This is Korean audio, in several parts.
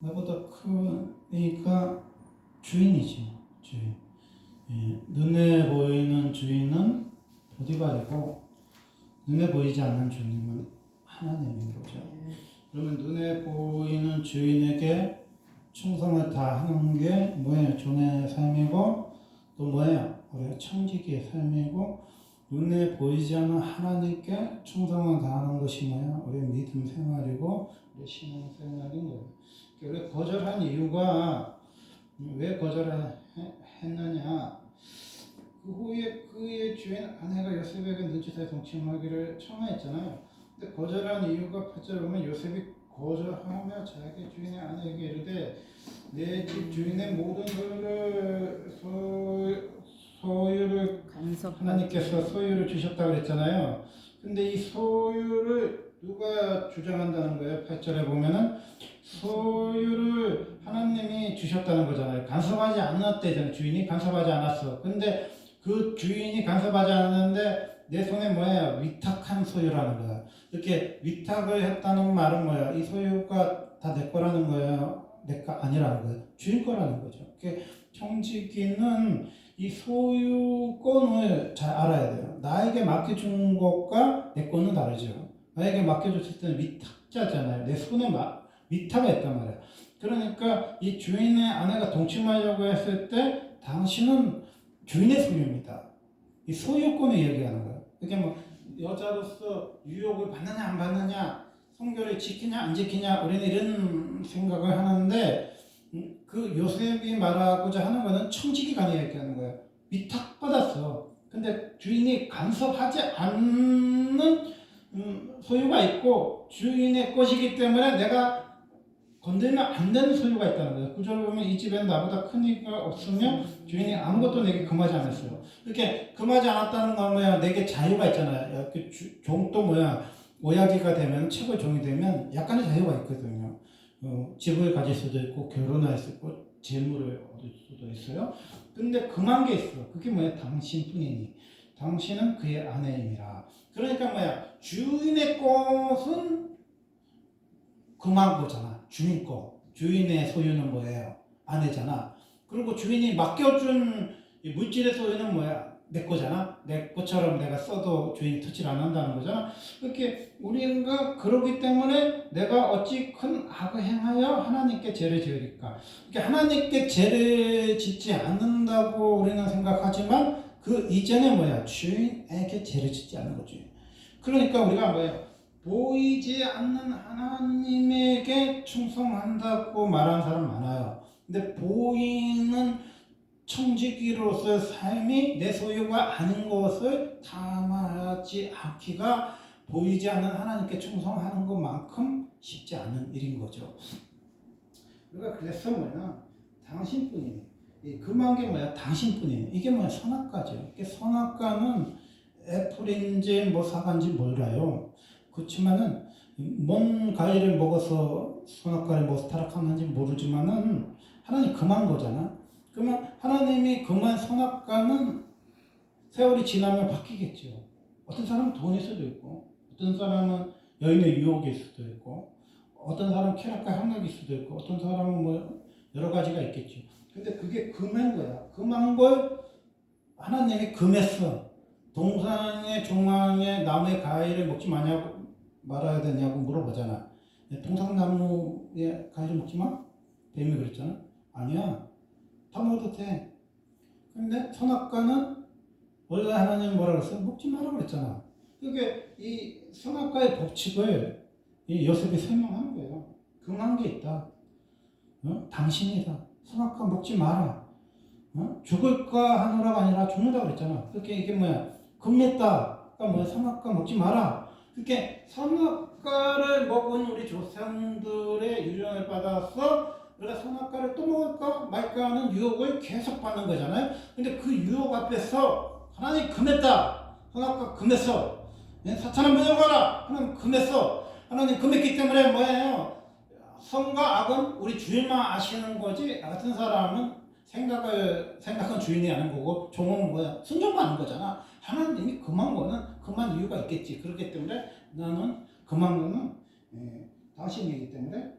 나보다 크니까 주인이지, 주인. 예, 눈에 보이는 주인은 보디발이고 눈에 보이지 않는 주님은 하나님인 거죠. 그러면 눈에 보이는 주인에게 충성을 다하는 게 뭐예요? 종의 삶이고 또 뭐예요? 우리가 청지기의 삶이고 눈에 보이지 않는 하나님께 충성을 다하는 것이 뭐야? 우리의 믿음 생활이고 우리의 신앙 생활인 거예요. 우리가 거절한 이유가 왜 거절했느냐? 그 후에 그의 주인 아내가 요셉에게 눈치서 동침하기를 청하였잖아요. 근데 거절한 이유가 8절에 보면 요셉이 거절하며 자기 주인의 아내에게 이르되 내 집 주인의 모든 소유를 하나님께서 소유를 주셨다고 그랬잖아요. 근데 이 소유를 누가 주장한다는 거예요? 8절에 보면은 소유를 하나님이 주셨다는 거잖아요. 간섭하지 않았대잖아요. 주인이 간섭하지 않았어. 근데 그 주인이 간섭하지 않았는데 내 손에 뭐야? 위탁한 소유라는 거야. 이렇게 위탁을 했다는 말은 뭐야? 이 소유가 다 내 거라는 거야? 내 거 아니라는 거야. 주인 거라는 거죠. 청지기는 이 소유권을 잘 알아야 돼요. 나에게 맡겨준 것과 내 거는 다르죠. 나에게 맡겨줬을 때는 위탁자잖아요. 내 손에 위탁을 했단 말이야. 그러니까 이 주인의 아내가 동침하려고 했을 때 당신은 주인의 소유입니다. 이 소유권을 얘기하는 거예요. 이게 뭐 여자로서 유혹을 받느냐 안 받느냐, 성결을 지키냐 안 지키냐, 우리는 이런 생각을 하는데 그 요셉이 말하고자 하는 거는 청지기가 얘기하는 거예요. 위탁받았어. 근데 주인이 간섭하지 않는 소유가 있고 주인의 것이기 때문에 내가 건들면 안 되는 소유가 있다는 거예요. 구절을 보면 이 집에는 나보다 큰 이가 없으며 주인이 아무것도 내게 금하지 않았어요. 이렇게 금하지 않았다는 건 뭐야? 내게 자유가 있잖아요. 종도 뭐야? 오야기가 되면, 최고 종이 되면 약간의 자유가 있거든요. 집을 가질 수도 있고 결혼할 수도 있고 재물을 얻을 수도 있어요. 근데 금한 게 있어. 그게 뭐야? 당신뿐이니. 당신은 그의 아내임이라. 그러니까 뭐야? 주인의 것은 금한 거잖아. 주인 거. 주인의 소유는 뭐예요? 아내잖아. 그리고 주인이 맡겨준 이 물질의 소유는 뭐야? 내 거잖아. 내 것처럼 내가 써도 주인이 터치를 안 한다는 거잖아. 그렇게 우리가 그러기 때문에 내가 어찌 큰 악을 행하여 하나님께 죄를 지으리까. 그러니까 하나님께 죄를 짓지 않는다고 우리는 생각하지만 그 이전에 뭐야? 주인에게 죄를 짓지 않는 거지. 그러니까 우리가 뭐예요? 보이지 않는 하나님에게 충성한다고 말하는 사람 많아요. 근데 보이는 청지기로서의 삶이 내 소유가 아닌 것을 탐하지 않기가 보이지 않는 하나님께 충성하는 것만큼 쉽지 않은 일인 거죠. 우리가 그래서 뭐냐? 당신뿐이니. 금한 게 뭐야? 당신뿐이니. 이게 뭐야? 선악과죠. 이게 선악과는 애플인지 뭐 사과인지 몰라요. 그렇지만은 뭔 과일을 먹어서 선악과를 먹어서 타락하는지 모르지만은 하나님 금한 거잖아. 그러면 하나님이 금한 선악과는 세월이 지나면 바뀌겠죠. 어떤 사람은 돈일 수도 있고, 어떤 사람은 여인의 유혹일 수도 있고, 어떤 사람은 쾌락과 향락일 수도 있고, 어떤 사람은 뭐 여러 가지가 있겠죠. 근데 그게 금한 거야. 금한 걸 하나님이 금했어. 동산의 종황의 나무의 과일을 먹지 말아야 되냐고 물어보잖아. 동상나무의 과일을 먹지 마? 뱀이 그랬잖아. 아니야. 다 먹어도 돼. 근데 선악과는 원래 하나님 뭐라 그랬어? 먹지 마라 그랬잖아. 그게 이 선악과의 법칙을 이 요셉이 설명하는 거예요. 금한 게 있다. 당신이다. 선악과 먹지 마라. 죽을까 하노라가 아니라 죽는다 그랬잖아. 그렇게 이게 뭐야? 금했다. 그러니까 뭐야? 선악과 먹지 마라. 그렇게 선악과를 먹은 우리 조상들의 유전을 받아서 우리가 선악과를 또 먹을까 말까 하는 유혹을 계속 받는 거잖아요. 근데 그 유혹 앞에서 하나님 금했다. 선악과 금했어. 사탄아 물러가라. 하나님 금했어. 하나님 금했기 때문에 뭐예요? 선과 악은 우리 주인만 아시는 거지. 나 같은 사람은 생각은 주인이 아는 거고 종은 뭐야? 순종하는 거잖아. 하나님이 금한 거는 금한 이유가 있겠지. 그렇기 때문에 나는 금한 거는 당신이기 때문에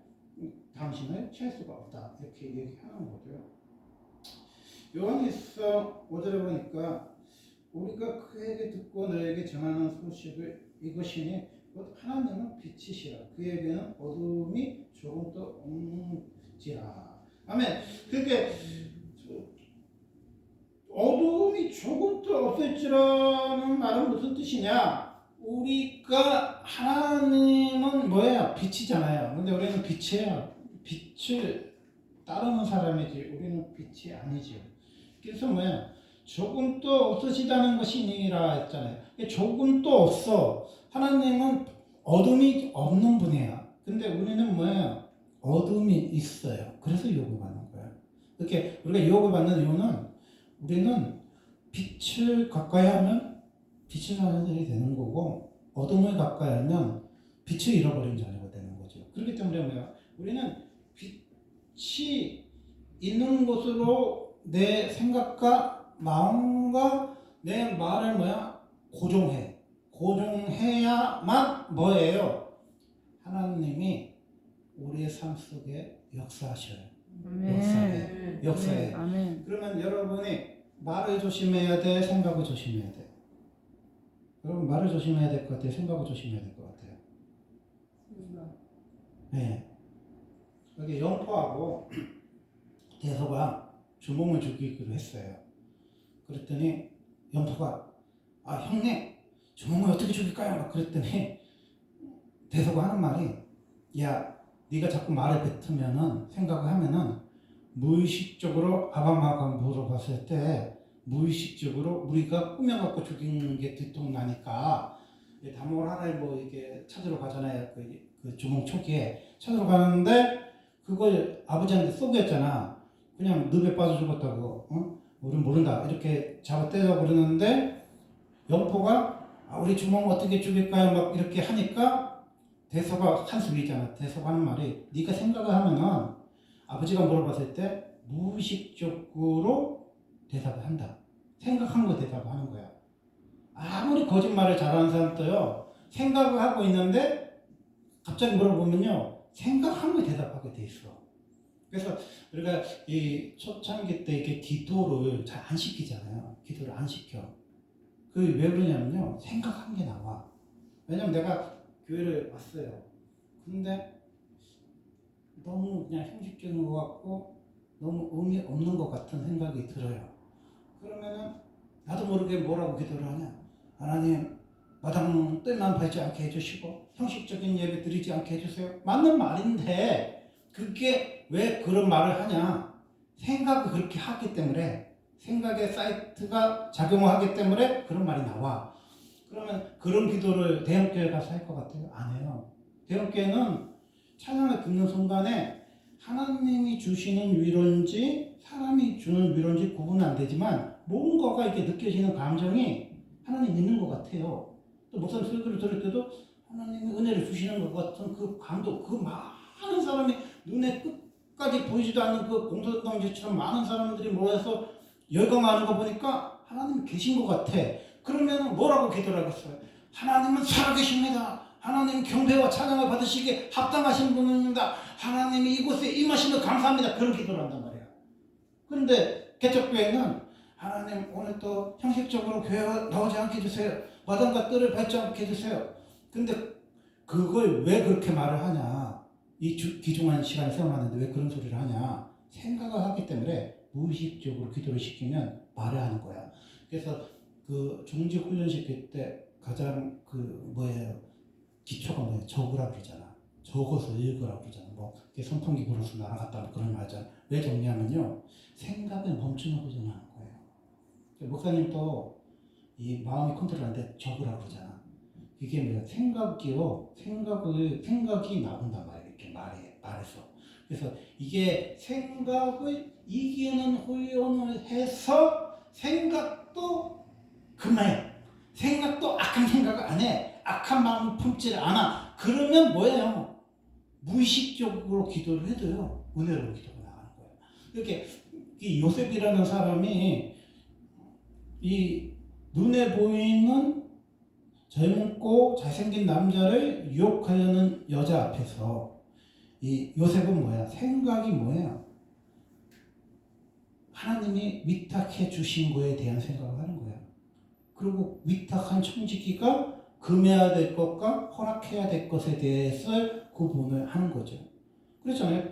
당신을 취할 수가 없다. 이렇게 얘기하는 거죠. 요한일서 5절에 보니까 우리가 그에게 듣고 너에게 전하는 소식을 이것이니 곧 하나님은 빛이시라 그에게는 어둠이 조금도 없는지라. 아멘. 그게 어둠이 조금도 없을지라는 말은 무슨 뜻이냐? 우리가 하나님은 뭐예요? 빛이잖아요. 근데 우리는 빛이에요. 빛을 따르는 사람이지 우리는 빛이 아니죠. 그래서 뭐야? 조금도 없으시다는 것이니라 했잖아요. 조금도 없어. 하나님은 어둠이 없는 분이야. 근데 우리는 뭐야? 어둠이 있어요. 그래서 유혹을 받는 거야. 이렇게 우리가 유혹을 받는 이유는 우리는 빛을 가까이 하면 빛의 자녀들이 되는 거고 어둠을 가까이 하면 빛을 잃어버린 자녀가 되는 거죠. 그렇기 때문에 뭐야? 우리는 빛이 있는 곳으로 내 생각과 마음과 내 말을 뭐야? 고정해. 고정해야만 뭐예요? 하나님이 우리의 삶 속에 역사하셔요. 역사해. 아멘. 그러면 여러분이 말을 조심해야 돼, 생각을 조심해야 돼. 여러분 말을 조심해야 될 것 같아요, 생각을 조심해야 될 것 같아요. 네. 여기 영포하고 대서가 주몽을 죽이기로 했어요. 그랬더니 영포가 형님 주몽을 어떻게 죽일까요? 막 그랬더니 대서가 하는 말이 야 네가 자꾸 말을 뱉으면은 생각을 하면은 무의식적으로 아방마가 물어봤을 때 무의식적으로 우리가 꾸며갖고 죽이는 게 들통나니까 다목을 하나를 뭐 이게 찾으러 가잖아요. 그 주몽 초기에 찾으러 가는데 그걸 아버지한테 쏘겠잖아. 그냥 늪에 빠져 죽었다고. 우린 모른다. 이렇게 잡아 떼자 그러는데 영포가 우리 주몽 어떻게 죽일까요? 막 이렇게 하니까 대서가 한숨이잖아. 대서가 하는 말이 네가 생각을 하면은 아버지가 물어봤을 때 무의식적으로 대답을 한다. 생각한 거 대답을 하는 거야. 아무리 거짓말을 잘하는 사람도요. 생각을 하고 있는데 갑자기 물어보면요. 생각한 거 대답하게 돼 있어. 그래서 우리가 이 초창기 때 이렇게 기도를 잘 안 시키잖아요. 기도를 안 시켜. 그 왜 그러냐면요. 생각한 게 나와. 왜냐면 내가 교회를 왔어요. 근데 너무 그냥 형식적인 것 같고 너무 의미 없는 것 같은 생각이 들어요. 그러면은 나도 모르게 뭐라고 기도를 하냐. 하나님 마당 뜰만 밟지 않게 해주시고 형식적인 예배 드리지 않게 해주세요. 맞는 말인데 그게 왜 그런 말을 하냐. 생각을 그렇게 하기 때문에 생각의 사이트가 작용을 하기 때문에 그런 말이 나와. 그러면 그런 기도를 대형교회 가서 할 것 같아요? 안 해요. 대형교회는 찬양을 듣는 순간에 하나님이 주시는 위로인지 사람이 주는 위로인지 구분은 안 되지만 뭔가가 이렇게 느껴지는 감정이 하나님 있는 것 같아요. 또 목사님 설교를 들을 때도 하나님이 은혜를 주시는 것 같은 그 감동, 그 많은 사람이 눈에 끝까지 보이지도 않는 그 공동체처럼 많은 사람들이 모여서 열광하는 거 보니까 하나님이 계신 것 같아. 그러면 뭐라고 기도를 하겠어요? 하나님은 살아계십니다. 하나님 경배와 찬양을 받으시기에 합당하신 분입니다. 하나님이 이곳에 임하시면 감사합니다. 그런 기도를 한단 말이야. 그런데 개척교회는 하나님 오늘 또 형식적으로 교회 나오지 않게 해주세요. 마당과 뜰을 밟지 않게 해주세요. 근데 그걸 왜 그렇게 말을 하냐. 이 귀중한 시간을 세워놨는데 왜 그런 소리를 하냐. 생각을 하기 때문에 무의식적으로 기도를 시키면 말을 하는 거야. 그래서 그 중직 훈련 시킬 때 가장 그 뭐예요? 기초가 뭐예요? 적으라 그러잖아. 적어서 읽으라 그러잖아. 뭐 선풍기 불어서 날아갔다 뭐 그런 말이잖아. 왜 정리하면요, 생각을 멈추는 훈련을 하는 거예요. 목사님도 이 마음이 컨트롤하는데 적으라 그러잖아. 이게 뭐야? 생각이 나온단 말이야. 이렇게 말해서. 그래서 이게 생각을 이기는 훈련을 해서 생각도 그만해. 생각도 악한 생각을 안 해. 악한 마음을 품지를 않아. 그러면 뭐예요? 무의식적으로 기도를 해도요, 은혜로 기도가 나가는 거예요. 이렇게 이 요셉이라는 사람이 이 눈에 보이는 젊고 잘생긴 남자를 유혹하려는 여자 앞에서 이 요셉은 뭐야? 생각이 뭐예요? 하나님이 위탁해 주신 거에 대한 생각을 하는 거야. 그리고 위탁한 청지기가 금해야 될 것과 허락해야 될 것에 대해서 구분을 하는 거죠. 그렇잖아요.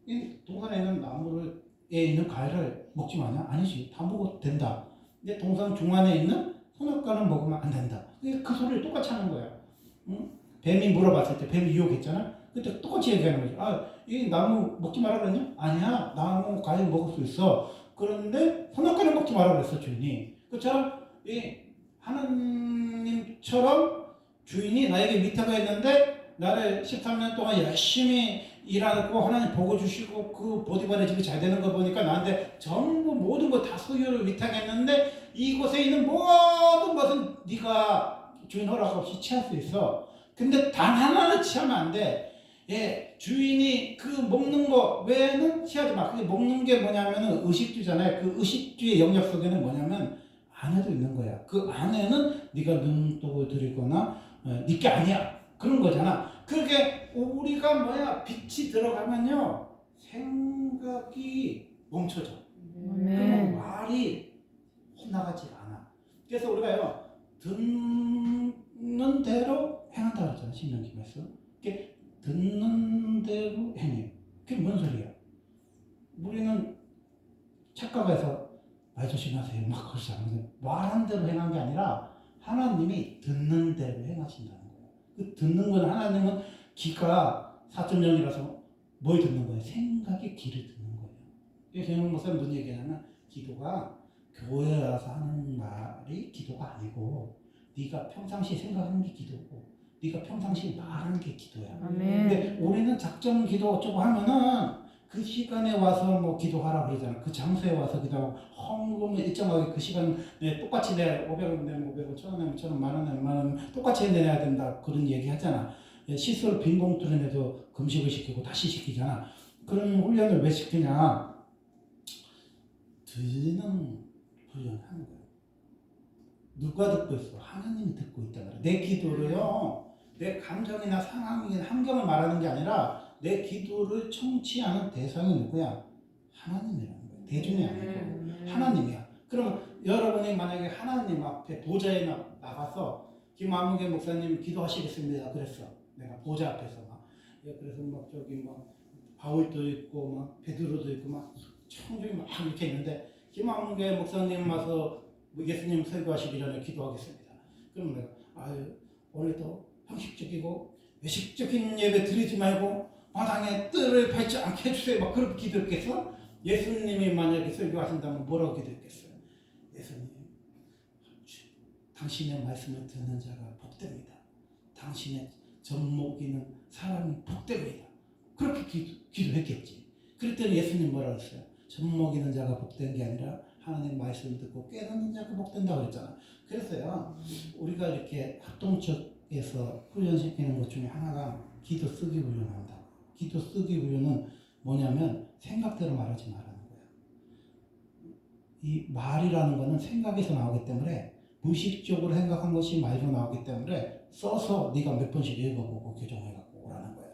이 동산에 있는 나무에 있는 과일을 먹지 마냐? 아니지. 다 먹어도 된다. 근데 동산 중앙에 있는 선악과는 먹으면 안 된다. 그 소리를 똑같이 하는 거야. 응? 뱀이 물어봤을 때 뱀이 유혹했잖아. 그때 똑같이 얘기하는 거죠. 아, 이 나무 먹지 마라 그랬냐? 아니야. 나무 과일 먹을 수 있어. 그런데 선악과는 먹지 마라 그랬어, 주인이. 그처럼 이 하나님처럼 주인이 나에게 위탁을 했는데 나를 13년 동안 열심히 일하고 하나님 보고 주시고 그 보디발의 집이 잘 되는 거 보니까 나한테 전부 모든 거 다 소유를 위탁했는데 이곳에 있는 모든 것은 네가 주인 허락 없이 취할 수 있어. 근데 단 하나는 취하면 안 돼. 예, 주인이 그 먹는 거 외에는 취하지 마. 그게 먹는 게 뭐냐면은 의식주잖아요. 그 의식주의 영역 속에는 뭐냐면 안에도 있는 거야. 그 안에는 네가 눈독을 들이거나 네게 아니야. 그런 거잖아. 그게 우리가 뭐야 빛이 들어가면요 생각이 멈춰져. 그러면 말이 헛나가지 않아. 그래서 우리가요 듣는 대로 행한다 그랬잖아 신명기에서. 듣는 대로 행해. 그게 뭔 소리야? 우리는 착각해서 말 조심하세요 막 그러잖아요. 말한 대로 행한 게 아니라 하나님이 듣는 대로 행하신다는 거예요. 그 듣는 건 하나님은 귀가 4.0이라서 뭘 듣는 거예요? 생각의 귀를 듣는 거예요. 김영훈 목사님 무슨 얘기냐면 기도가 교회에 와서 하는 말이 기도가 아니고 네가 평상시에 생각하는 게 기도고 네가 평상시에 말하는 게 기도야. 근데 우리는 작정 기도 어쩌고 하면은 그 시간에 와서 뭐 기도하라 그러잖아. 그 장소에 와서 기도하고 헌금을 일정하게 그 시간에 똑같이 내 500원 내면 500원, 1000원 내면 1000원, 만원 내면 만원 똑같이 내야 된다 그런 얘기 하잖아. 시설 빈 봉투를 내도 금식을 시키고 다시 시키잖아. 그런 훈련을 왜 시키냐? 들리는 훈련을 하는 거야. 누가 듣고 있어? 하나님이 듣고 있다 그래. 내 기도를요. 내 감정이나 상황이나 환경을 말하는 게 아니라 내 기도를 청취하는 대상이 누구야? 하나님이라는 거야. 대중이 아니고 하나님이야. 그럼 여러분이 만약에 하나님 앞에 보좌에 나가서 김아무개 목사님 기도하시겠습니다. 그랬어. 내가 보좌 앞에서 막 그래서 막 저기 막 바울도 있고 막 베드로도 있고 막 청중이 막 이렇게 있는데 김아무개 목사님 와서 예수님 설교하시기 전에 기도하겠습니다. 그럼 내가 오늘도 형식적이고 외식적인 예배 드리지 말고 마당에 뜰을 밟지 않게 해주세요. 막 그렇게 기도했겠어? 예수님이 만약에 설교하신다면 뭐라고 기도했겠어요? 예수님, 당신의 말씀을 듣는 자가 복됩니다. 당신의 젖먹이는 사람이 복됩니다. 그렇게 기도했겠지. 그랬더니 예수님 뭐라고 했어요? 젖먹이는 자가 복된 게 아니라 하나님 말씀을 듣고 깨닫는 자가 복된다고 그랬잖아. 그래서요 우리가 이렇게 합동적에서 훈련시키는 것 중에 하나가 기도 쓰기 훈련한다. 기도 쓰기 훈련은 뭐냐면 생각대로 말하지 말라는 거야. 이 말이라는 거는 생각에서 나오기 때문에 무의식적으로 생각한 것이 말로 나오기 때문에 써서 네가 몇 번씩 읽어보고 교정해갖고 오라는 거야.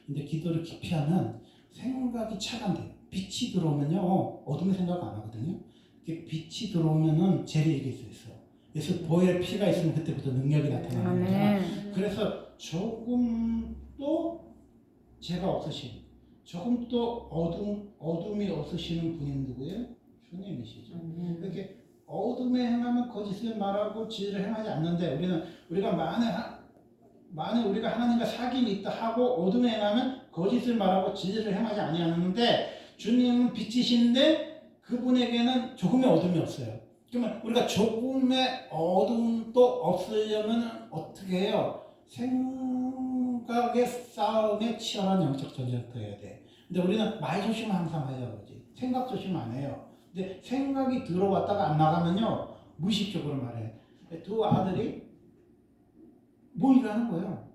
근데 기도를 깊이 하면 생각이 차단돼요. 빛이 들어오면요 어둠의 생각 안 하거든요. 빛이 들어오면은 죄를 이길 수 있어. 그래서 보혈의 피가 있으면 그때부터 능력이 나타나는 거잖아. 그래서 조금도 죄가 없으신, 조금도 어둠이 없으시는 분이 누구예요? 주님이시죠. 이렇게 어둠에 행하면 거짓을 말하고 진리를 행하지 않는데 우리가 만에 우리가 하나님과 사귐이 있다 하고 어둠에 행하면 거짓을 말하고 진리를 행하지 아니하는데 주님은 빛이신데 그분에게는 조금의 어둠이 없어요. 그러면 우리가 조금의 어둠도 없으려면 어떻게 해요? 생각의 싸움에 치열한 영적 전쟁터 해야 돼. 근데 우리는 말 조심 항상 하려고 그러지. 생각 조심 안 해요. 근데 생각이 들어왔다가 안 나가면요 무의식적으로 말해. 두 아들이 모의를 하는 거예요.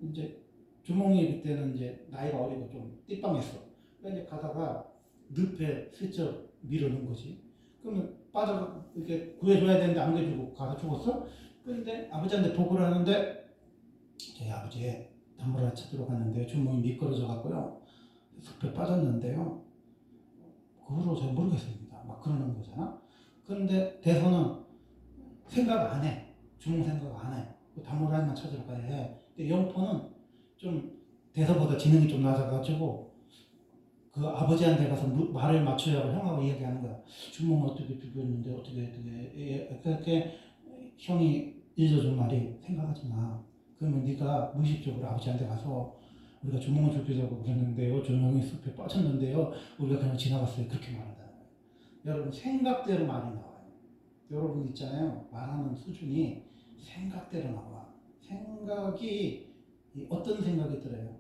이제 주몽이 그때는 이제 나이가 어리고 좀 띠빵했어. 그러니까 이제 가다가 늪에 슬쩍 밀어넣은 거지. 그러면 빠져 이렇게 구해줘야 되는데 안 구해주고 가서 죽었어. 그런데 아버지한테 보고를 하는데 저희 아버지 단물 하나 찾으러 갔는데 주몽이 미끄러져 갖고요. 숲에 빠졌는데요. 그 후로 잘 모르겠습니다. 막 그러는 거잖아. 그런데 대소는 생각 안 해. 주몽 생각 안 해. 다모라이만 찾으러 가야 해. 근데 영포는 좀 대소보다 지능이 좀 낮아가지고 그 아버지한테 가서 말을 맞추려고 형하고 이야기하는 거야. 주몽 어떻게 죽였는데 어떻게 그렇게 형이 일러준 말이 생각하지 마. 그러면 네가 무의식적으로 아버지한테 가서 우리가 주몽을 죽이려고 그랬는데요. 주몽이 숲에 빠졌는데요. 우리가 그냥 지나갔어요. 그렇게 말한다는 거예요. 여러분 생각대로 말이 나와요. 여러분 있잖아요. 말하는 수준이 생각대로 나와. 생각이 어떤 생각이 들어요?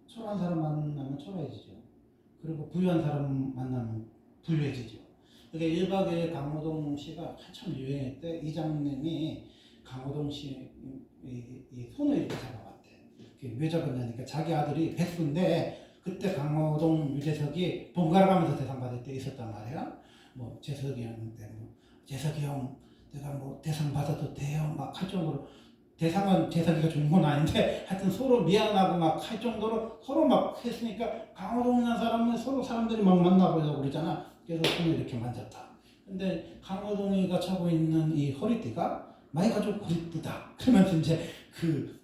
초라한 사람 만나면 초라해지죠. 그리고 부유한 사람 만나면 부유해지죠. 그러니까 1박 2일 강호동 씨가 한참 유행했대. 이장님이 강호동 씨 이 손을 이렇게 잡아봤대. 왜 잡았냐니까 자기 아들이 백수인데 그때 강호동 유재석이 번갈아 가면서 대상 받을 때 있었단 말이야. 뭐 재석이었는데 뭐 재석이 형 내가 뭐 대상 받아도 돼요 막 할 정도로 대상은 재석이가 준 건 아닌데 하여튼 서로 미안하고 막 할 정도로 서로 막 했으니까 강호동이라는 사람은 서로 사람들이 막 만나보려고 그러잖아. 그래서 손을 이렇게 만졌다. 근데 강호동이가 차고 있는 이 허리띠가 많이 가지고 허리띠다. 그러면서 이제 그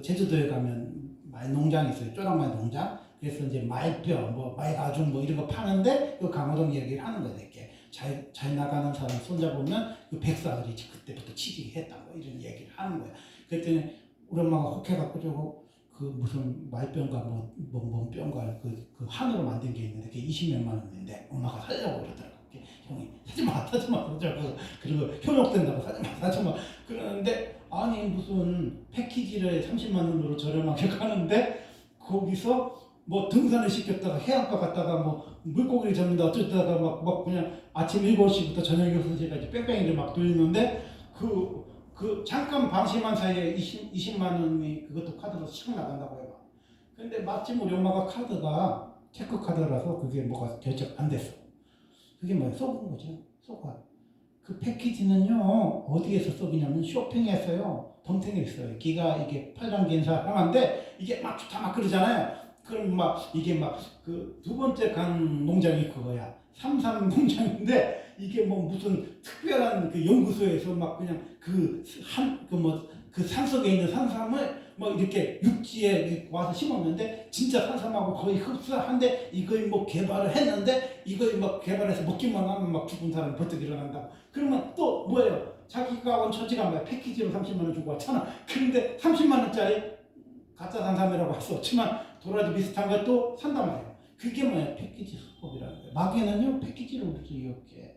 제주도에 가면 말 농장이 있어요. 쪼랑말 농장. 그래서 이제 말뼈, 뭐 말가죽 뭐 이런 거 파는데 그 강호동 얘기를 하는 거야. 이렇게 잘 나가는 사람 손잡으면 그 백수 아들이 그때부터 취직을 했다. 뭐 이런 얘기를 하는 거야. 그랬더니 우리 엄마가 혹해갖고 저거 그 무슨 말뼈인가 뭔 뼈인가 그 한우로 만든 게 있는데 그게 20몇만 원인데 엄마가 사려고 그러더라고. 형이 사지 마 그러더라고. 그리고 현혹된다고 사지 마 그러는데 아니 무슨 패키지를 30만 원으로 저렴하게 가는데 거기서 뭐 등산을 시켰다가 해안가 갔다가 뭐 물고기를 잡는다 어쩌다가 막 그냥 아침 7시부터 저녁 6시까지 뺑뺑이를 막 돌리는데 그 잠깐 방심한 사이에 20만 원이 그것도 카드로 씩 나간다고 해봐. 근데 마침 우리 엄마가 카드가 체크카드라서 그게 뭐가 결제 안 됐어. 그게 뭐야? 속은 거죠. 속아. 그 패키지는요, 어디에서 속이냐면 쇼핑에서요, 덤탱이 있어요. 기가 이게 팔랑긴 사람한데, 이게 막 좋다 막 그러잖아요. 그럼 막, 이게 막, 그 두 번째 간 농장이 그거야. 삼삼 농장인데, 이게 뭐 무슨 특별한 그 연구소에서 막 그냥 그 산속에 있는 산삼을 뭐 이렇게 육지에 와서 심었는데 진짜 산삼하고 거의 흡사한데 이걸 뭐 개발을 했는데 이걸 막 개발해서 먹기만 하면 막 죽은 사람이 벌떡 일어난다고. 그러면 또 뭐예요? 자기가 온 처지가 뭐야? 패키지로 30만 원 주고 왔잖아. 그런데 30만 원짜리 가짜 산삼이라고 할 수 없지만 도라지 비슷한 것도 산단 말이에요. 그게 뭐야? 패키지 수법이라는 거예요. 마귀는요 패키지를 우리를 이렇게.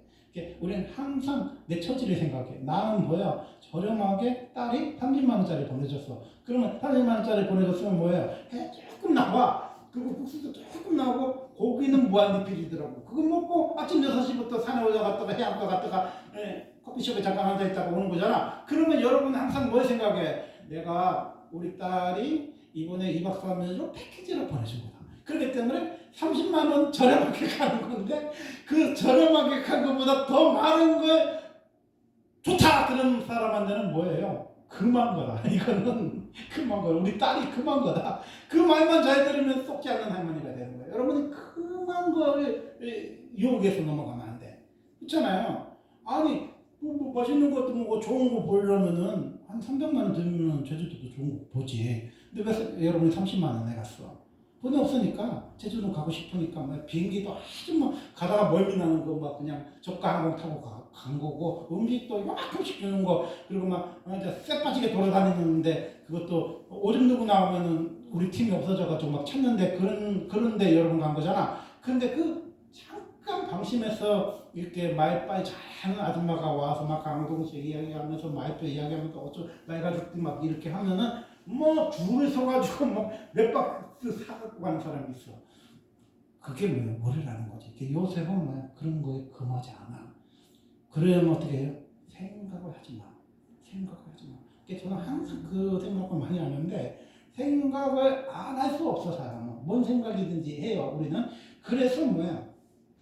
우리는 항상 내 처지를 생각해. 나는 뭐야? 저렴하게 딸이 30만 원짜리 보내줬어. 그러면 30만 원짜리 보내줬으면 뭐예요? 해 조금 나와. 그리고 국수도 조금 나오고 고기는 무한리필이더라고. 그거 먹고 아침 6시부터 산에 올라갔다가 해안가 갔다가 커피숍에 잠깐 앉아있다가 오는 거잖아. 그러면 여러분 항상 뭘 생각해? 내가 우리 딸이 이번에 2박 3일로 패키지를 보내준 거다. 그렇기 때문에 30만 원 저렴하게 가는 건데 그 저렴하게 간 것보다 더 많은 걸 좋다 그런 사람한테는 뭐예요? 금한 거다. 이거는 금한 거다. 우리 딸이 금한 거다. 그 말만 잘 들으면 속지 않는 할머니가 되는 거예요. 여러분이 금한 거를 유혹해서 넘어가면 안 돼. 그렇잖아요. 아니 뭐 맛있는 것도 뭐 좋은 거 보려면은 한 300만 원 들면 제주도도 좋은 거 보지. 근데 왜 여러분이 30만 원에 갔어? 돈이 없으니까 제주도 가고 싶으니까 막 비행기도 아주 막 가다가 멀미 나는 거 막 그냥 저가 항공 타고 간 거고 음식도 이만큼씩 주는 거 그리고 막 이제 쎄 빠지게 돌아다니는데 그것도 오줌 누구 나오면은 우리 팀이 없어져가지고 막 찾는데 그런데 여러분 간 거잖아. 근데 그 잠깐 방심해서 이렇게 말빨 잘하는 아줌마가 와서 막 강동식 이야기하면서 말도 이야기하면서 어쩌 말가죽도 막 이렇게 하면은 뭐 줄을 서가지고 뭐 몇 박스 사갖고 가는 사람이 있어. 그게 뭐야? 머리라는 거지. 요셉은 뭐야? 그런 거에 금하지 않아. 그러면 어떻게 해요? 생각을 하지 마. 생각을 하지 마. 저는 항상 그 생각을 많이 하는데 생각을 안 할 수 없어 사람은. 뭔 생각이든지 해요. 우리는. 그래서 뭐야?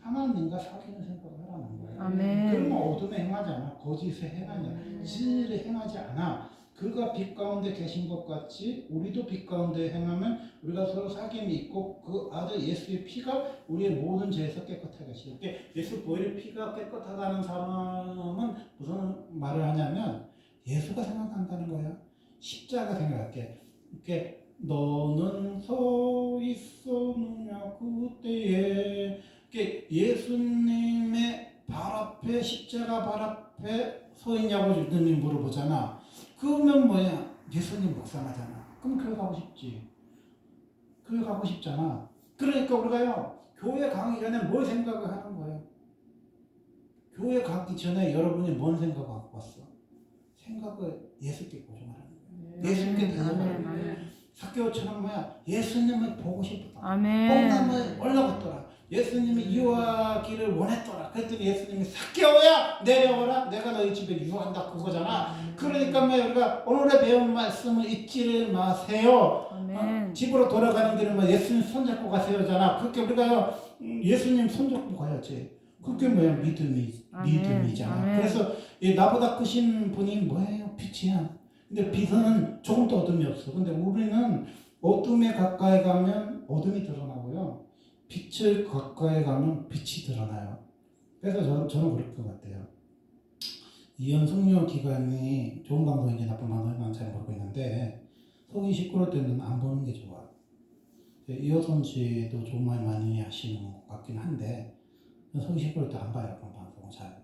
하나님과 사귀는 생각을 하라는 거예요. 아멘. 그러면 어둠에 행하지 않아. 거짓에 행하냐. 진리에 행하지 않아. 그가 빛 가운데 계신 것 같이 우리도 빛 가운데 행하면 우리가 서로 사귐이 있고 그 아들 예수의 피가 우리의 모든 죄에서 깨끗하게 하시고, 예수 보혈의 피가 깨끗하다는 사람은 무슨 말을 하냐면 예수가 생각한다는 거야. 십자가 생각할게. 이렇게 너는 서 있었느냐 그때에, 이렇게 예수님의 발 앞에, 십자가 발 앞에 서 있냐고 주님이 물어보잖아. 그러면 뭐야? 예수님 묵상하잖아. 그럼 교회 가고 싶지. 교회 가고 싶잖아. 그러니까 우리가요, 교회 가기 전에 뭘 생각을 하는 거예요? 교회 가기 전에 여러분이 뭔 생각을 갖고 왔어? 생각을 예수께 고정하는 거예요. 예수께 대접하는 거예요. 사개오처럼 뭐야? 예수님을 보고 싶었다. 뽕나무에 올라갔더라. 예수님이 유하기를 원했더라. 그랬더니 예수님이 사개오야 내려오라. 내가 너희 집에 유한다. 그거잖아. 그러니까 뭐 우리가 오늘의 배운 말씀을 잊지를 마세요. 집으로 돌아가는 길은 뭐 예수님 손잡고 가세요잖아. 그렇게 우리가 예수님 손잡고 가야지. 그게 뭐야? 믿음이잖아. 그래서 나보다 크신 분이 뭐예요? 빛이야. 근데 빛은 조금도 어둠이 없어. 근데 우리는 어둠에 가까이 가면 어둠이 드러나고요. 빛을 가까이 가면 빛이 드러나요. 그래서 저는 그럴 것 같아요. 이연숙녀 기관이 좋은 방송인지 나쁜 방송인지 잘 모르겠는데 속이 시끄러울 때는 안 보는 게 좋아. 이호선 씨도 좋은 말 많이 하시는 것 같긴 한데 속이 시끄러울 때 안 봐요. 그런 방송을 잘.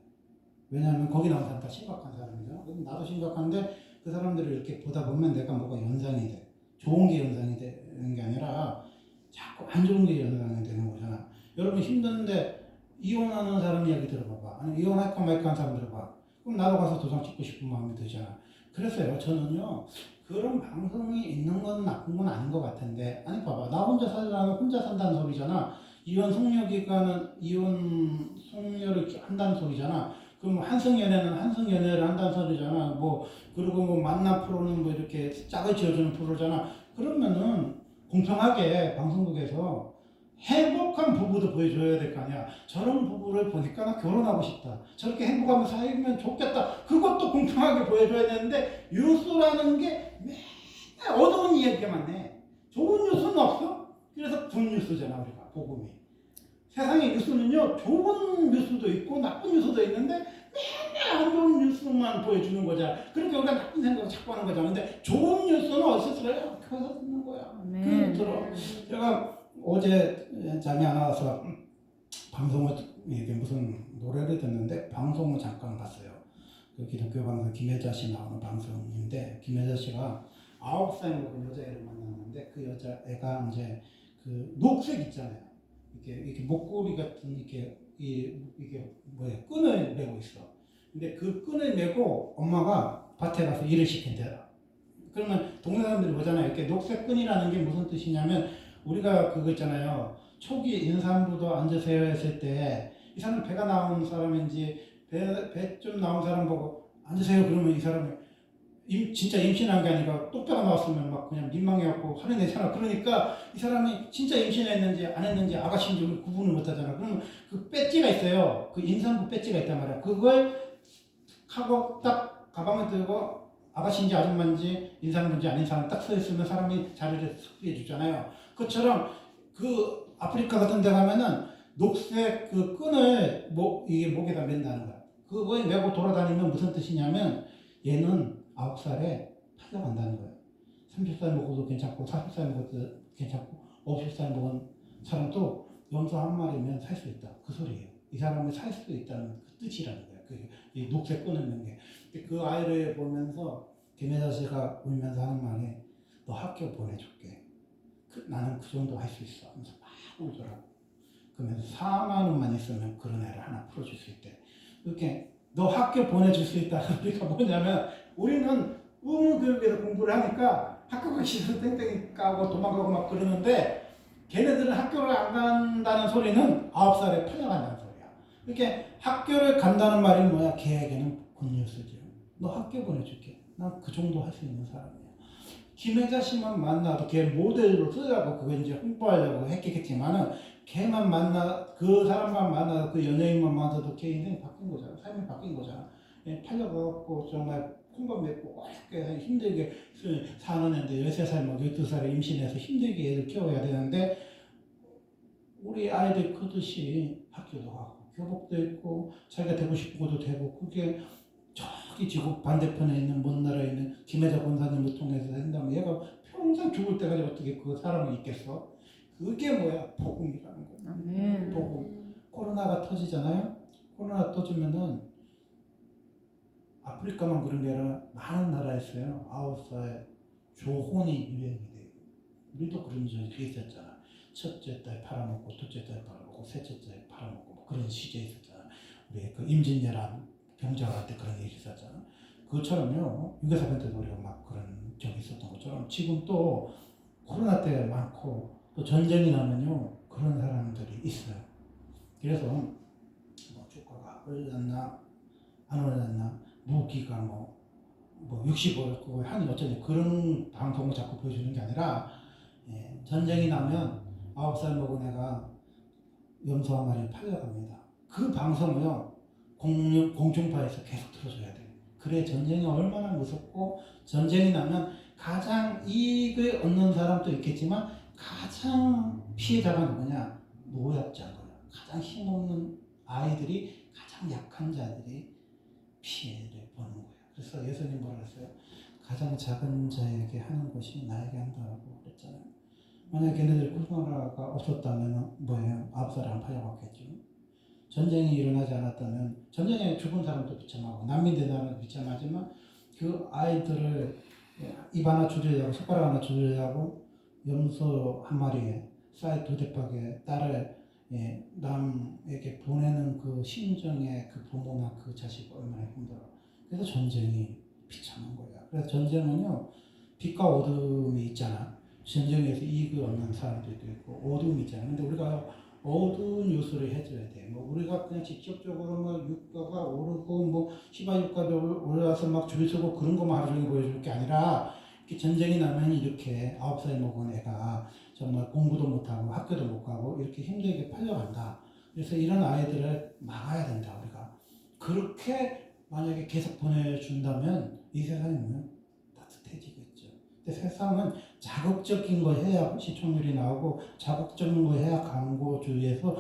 왜냐하면 거기 나온 사람 다 심각한 사람이죠. 나도 심각한데 그 사람들을 이렇게 보다 보면 내가 뭐가 연상이 돼. 좋은 게 연상이 되는 게 아니라 자꾸 안 좋은 게 연상이 되는 거잖아. 여러분 힘든데 이혼하는 사람 이야기 들어봐봐. 아니 이혼할까 말까 한 사람 들어봐. 그럼 나도 가서 도장 찍고 싶은 마음이 들잖아. 그래서요 저는요 그런 방송이 있는 건 나쁜 건 아닌 것 같은데, 아니 봐봐, 나 혼자 살라면 혼자 산다는 소리잖아. 이혼 성료 기간은 이혼 성료를 한다는 소리잖아. 그럼 한승연애는 한승연애를 한다는 소리잖아. 뭐 그리고 뭐 만남 프로는 뭐 이렇게 짝을 지어주는 프로잖아. 그러면은 공평하게 방송국에서 행복한 부부도 보여줘야 될 거 아니야. 저런 부부를 보니까 나 결혼하고 싶다. 저렇게 행복하면 살면 좋겠다. 그것도 공평하게 보여줘야 되는데 뉴스라는 게 맨날 어두운 이야기만 해. 좋은 뉴스는 없어. 그래서 굿뉴스잖아 우리가 복음이. 세상의 뉴스는요 좋은 뉴스도 있고 나쁜 뉴스도 있는데 맨날 안 좋은 뉴스만 보여주는 거잖아. 그러니까 우리가 나쁜 생각을 자꾸 하는 거잖아. 근데 좋은 뉴스는 어디서 들어요? 교회에서 듣는 거야. 그래서 들어. 제가 어제 잠이 안 와서 방송을 이게 무슨 노래를 듣는데 방송을 잠깐 봤어요. 그 기독교 방송 김혜자 씨 나오는 방송인데 김혜자 씨가 9살 먹은 여자애를 만났는데 그 여자애가 이제 그 녹색 있잖아요. 이렇게 목걸이 같은 이게 뭐야 끈을 메고 있어. 근데 그 끈을 메고 엄마가 밭에 가서 일을 시킨대요. 그러면 동네 사람들이 보잖아요. 이렇게 녹색 끈이라는 게 무슨 뜻이냐면 우리가 그거 있잖아요. 초기 임산부도 앉으세요 했을 때 이 사람 배가 나온 사람인지 배 좀 나온 사람 보고 앉으세요 그러면 이 사람이 진짜 임신한 게 아니라 똑배가 나왔으면 막 그냥 민망해갖고 화를 내잖아. 그러니까 이 사람이 진짜 임신했는지 안 했는지 아가씨인지 구분을 못하잖아. 그러면 그 배지가 있어요. 그 임산부 배지가 있단 말이야. 그걸 하고 딱 가방을 들고 아가씨인지 아줌마인지 임산부인지 아닌 사람 딱 서 있으면 사람이 자리를 섭외해 주잖아요. 그것처럼 그 아프리카 같은 데 가면은 녹색 그 끈을 이게 목에다 맨다는 거야. 그걸 메고 돌아다니면 무슨 뜻이냐면 얘는 9살에 팔려간다는 거예요. 30살 먹어도 괜찮고 40살 먹어도 괜찮고 50살 먹은 사람도 염소 한 마리면 살 수 있다. 그 소리예요. 이 사람이 살 수 있다는 그 뜻이라는 거예요. 이 녹색 끊는 게. 그 아이를 보면서 김혜자 씨가 울면서 하는 말이 너 학교 보내줄게. 나는 그 정도 할 수 있어. 하면서 막 울더라고. 그러면서 4만 원만 있으면 그런 애를 하나 풀어줄 수 있대. 이렇게 너 학교 보내줄 수 있다는 우리가 뭐냐면 우리는 의무교육에서 공부를 하니까 학교 가기 싫어서 땡땡이 까고 도망가고 막 그러는데 걔네들은 학교를 안 간다는 소리는 9살에 팔려간다는 소리야. 이렇게 학교를 간다는 말이 뭐야? 걔에게는 굿뉴스죠. 너 학교 보내줄게. 난 그 정도 할 수 있는 사람이야. 김혜자 씨만 만나도 걔 모델로 쓰려고 그거 이제 홍보하려고 했겠지만은 걔만 그 사람만 만나도 그 연예인만 만나도 걔 인생이 바뀐 거잖아. 삶이 바뀐 거잖아. 팔려가고 정말 콩밥 먹고 어렵게 힘들게 사는 애인데 13살, 뭐 12살에 임신해서 힘들게 애들 키워야 되는데 우리 아이들 크듯이 학교도 가고 교복도 입고 자기가 되고 싶은 것도 되고 그게 저기 지구 반대편에 있는 먼 나라에 있는 김혜자 권사님을 통해서 된다면 얘가 평생 죽을 때까지 어떻게 그 사람이 있겠어? 그게 뭐야? 복음이라는 거야. 아멘. 복음. 코로나가 터지잖아요. 코로나 터지면은 아프리카만 그런 게 아니라 많은 나라에서요. 9살 조혼이 유행이 돼요. 우리도 그런 적이 있었잖아. 첫째 딸 팔아먹고 둘째 딸 팔아먹고 셋째 딸 팔아먹고 뭐 그런 시절이 있었잖아. 우리 그 임진왜란 병자할 때 그런 일이 있었잖아. 그것처럼요. 유교사변 때도 우리가 막 그런 적이 있었던 것처럼 지금 또 코로나 때 많고 또 전쟁이 나면요. 그런 사람들이 있어요. 그래서 뭐 주가가 올랐나 안 올랐나 무기가 뭐 60월 그거 하니 어쩌니 그런 방송을 자꾸 보여주는 게 아니라 전쟁이 나면 9살 먹은 애가 염소 한 마리 팔려갑니다. 그 방송을요 공중파에서 계속 틀어줘야 돼요. 그래 전쟁이 얼마나 무섭고 전쟁이 나면 가장 이익을 얻는 사람도 있겠지만 가장 피해자가 누구냐? 노약자고요. 가장 힘없는 아이들이 가장 약한 자들이 피해를 보는 거예요. 그래서 예수님 뭐라 그랬어요? 가장 작은 자에게 하는 것이 나에게 한다고 그랬잖아요. 만약 걔네들 코로나가 없었다면 뭐예요? 9살 안 팔려갔겠죠. 전쟁이 일어나지 않았다면 전쟁에 죽은 사람도 비참하고 난민된 사람도 비참하지만 그 아이들을 입 하나 줄이려고 손가락 하나 줄이려고 염소 한 마리에 쌀 2대박에 딸을 남에게 보내는 그 심정의 그 부모나 그 자식 얼마나 힘들어. 그래서 전쟁이 비참한 거야. 그래서 전쟁은요 빛과 어둠이 있잖아. 전쟁에서 이익을 얻는 사람들도 있고 어둠이 있잖아. 근데 우리가 어두운 요소를 해줘야 돼. 뭐 우리가 그냥 직접적으로 뭐 유가가 오르고 뭐 시바 유가도 올라서 막 줄 서고 그런 것만 하루 종일 보여줄 게 아니라 이렇게 전쟁이 나면 이렇게 9살 먹은 애가 정말 공부도 못하고 학교도 못 가고 이렇게 힘들게 팔려간다. 그래서 이런 아이들을 막아야 된다 우리가. 그렇게 만약에 계속 보내준다면 이 세상은 따뜻해지겠죠. 근데 세상은 자극적인 거 해야 시청률이 나오고 자극적인 거 해야 광고주에서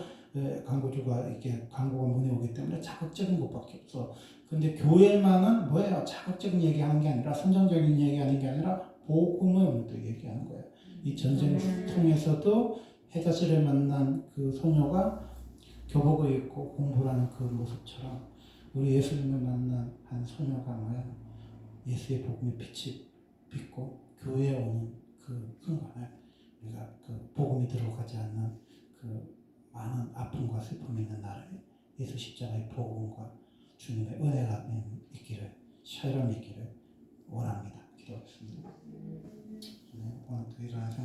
광고주가 이렇게 광고가 문에 오기 때문에 자극적인 것밖에 없어. 근데 교회만은 뭐예요? 자극적인 얘기하는 게 아니라 선정적인 얘기하는 게 아니라 복음을 오늘 또 얘기하는 거예요. 이 전쟁을 통해서도 해자씨를 만난 그 소녀가 교복을 입고 공부를 하는 그 모습처럼 우리 예수님을 만난 한 소녀가 뭐야? 예수의 복음의 빛이 빛고 교회에 오는 그 순간에 우리가 그 복음이 들어가지 않는 그 많은 아픔과 슬픔이 있는 나라에 예수 십자가의 복음과 주님의 은혜가 있기를 샬롬 있기를 원합니다. 기도하겠습니다. 오늘도 일어나는 생각